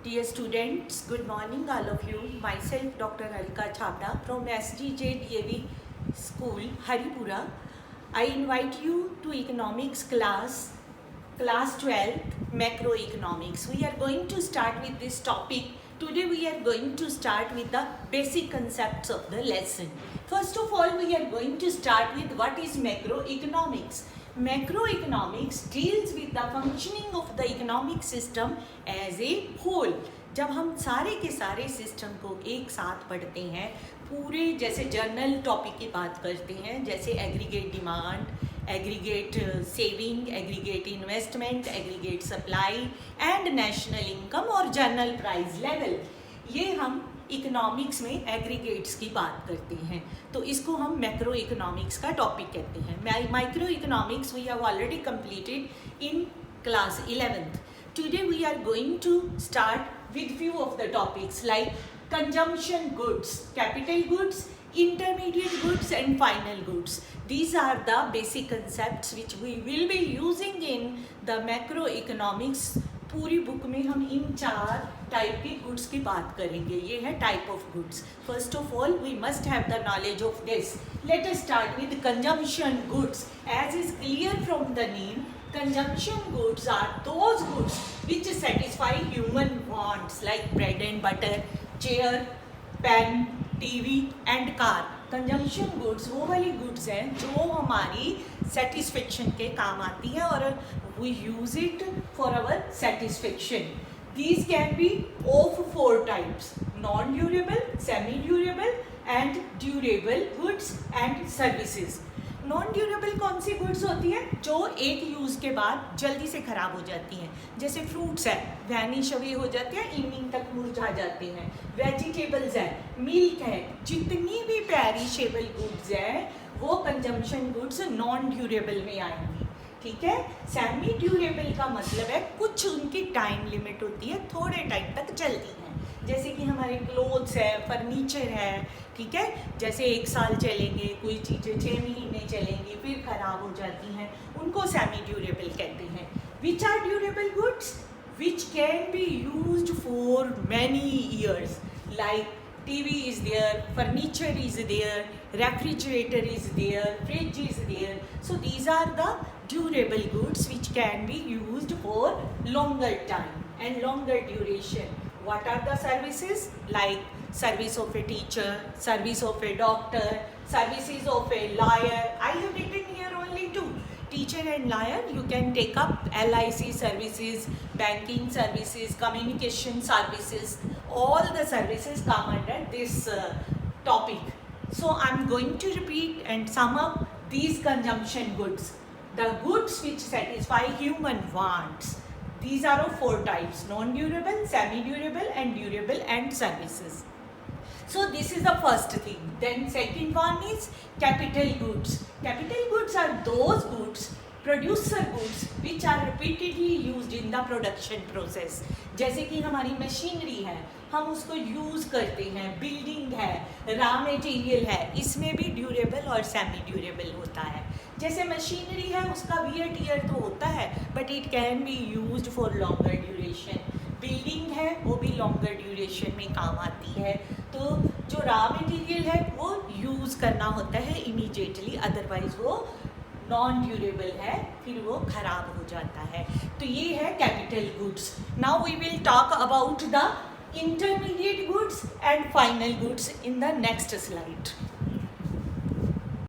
Dear students, good morning all of you. Myself Dr. Alka Chhabra from SGJ DAV School, Haripura. I invite you to economics class 12th, macroeconomics. We are going to start with this topic. Today we are going to start with the basic concepts of the lesson. First of all, we are going to start with what is macroeconomics. Macroeconomics deals with the functioning of the economic system as a whole. जब हम सारे के सारे system को एक साथ पढ़ते हैं, पूरे जैसे जर्नल टॉपिक की बात करते हैं, जैसे aggregate demand, aggregate saving, aggregate investment, aggregate supply and national income और जनरल प्राइस लेवल, ये हम इकोनॉमिक्स में एग्रीगेट्स की बात करते हैं, तो इसको हम मैक्रो इकोनॉमिक्स का टॉपिक कहते हैं. Micro economics we have already completed in class 11th. Today we are going to start with few of the topics like consumption goods, capital goods, intermediate goods and final goods. These are the basic concepts which we will be using in the macroeconomics. पूरी book में हम इन 4 type के goods की बात करेंगे. ये है type of goods. First of all we must have the knowledge of this. Let us start with consumption goods. As is clear from the name, consumption goods are those goods which satisfy human wants like bread and butter, chair, pen, TV and car. Consumption goods वो वाली goods हैं जो हमारी satisfaction के काम आती हैं और we use it for our satisfaction. These can be of 4 types: non-durable, semi-durable and durable goods and services. Non durable कौन सी गुड्स होती हैं? जो एक यूज़ के बाद जल्दी से ख़राब हो जाती हैं. जैसे फ्रूट्स है, वैनिश अवे हो जाते हैं, इवनिंग तक मुरझा जाते हैं. वेजिटेबल्स है, मिल्क है, जितनी भी पेरिशेबल गुड्स हैं वो कंजम्पशन गुड्स नॉन ड्यूरेबल में आएंगी. ठीक है. सेमी ड्यूरेबल का मतलब है कुछ उनकी टाइम लिमिट होती है, थोड़े टाइम तक चलती हैं. जैसे कि हमारे क्लोथ्स है, फर्नीचर है, ठीक है, जैसे 1 साल चलेंगे, कोई चीज़ें 6 महीने चलेंगी फिर ख़राब हो जाती हैं, उनको सेमी ड्यूरेबल कहते हैं. Which are durable goods? Which can be used for many years, like TV is there, furniture is there, refrigerator is there, fridge is there. So these are the durable goods which can be used for longer time and longer duration. What are the services? Like service of a teacher, service of a doctor, services of a lawyer. I have written here only 2. Teacher and lawyer, you can take up LIC services, banking services, communication services. All the services come under this topic. So I'm going to repeat and sum up these consumption goods. The goods which satisfy human wants. These are of 4 types: non-durable, semi-durable and durable and services. So this is the first thing. Then second one is capital goods. Capital goods are those goods, producer goods, which are repeatedly used in the production process. जैसे कि हमारी machinery है, हम उसको use करते हैं, building है, raw material है, इसमें भी ड्यूरेबल और सेमी ड्यूरेबल होता है. जैसे मशीनरी है उसका वियर टियर तो होता है but it can be used for longer duration. Building है वो भी लॉन्गर ड्यूरेशन में काम आती है. तो जो रॉ मटेरियल है वो यूज़ करना होता है इमीडिएटली, अदरवाइज वो नॉन ड्यूरेबल है, फिर वो ख़राब हो जाता है. तो ये है capital goods. Now we will talk about the intermediate goods and final goods in the next slide.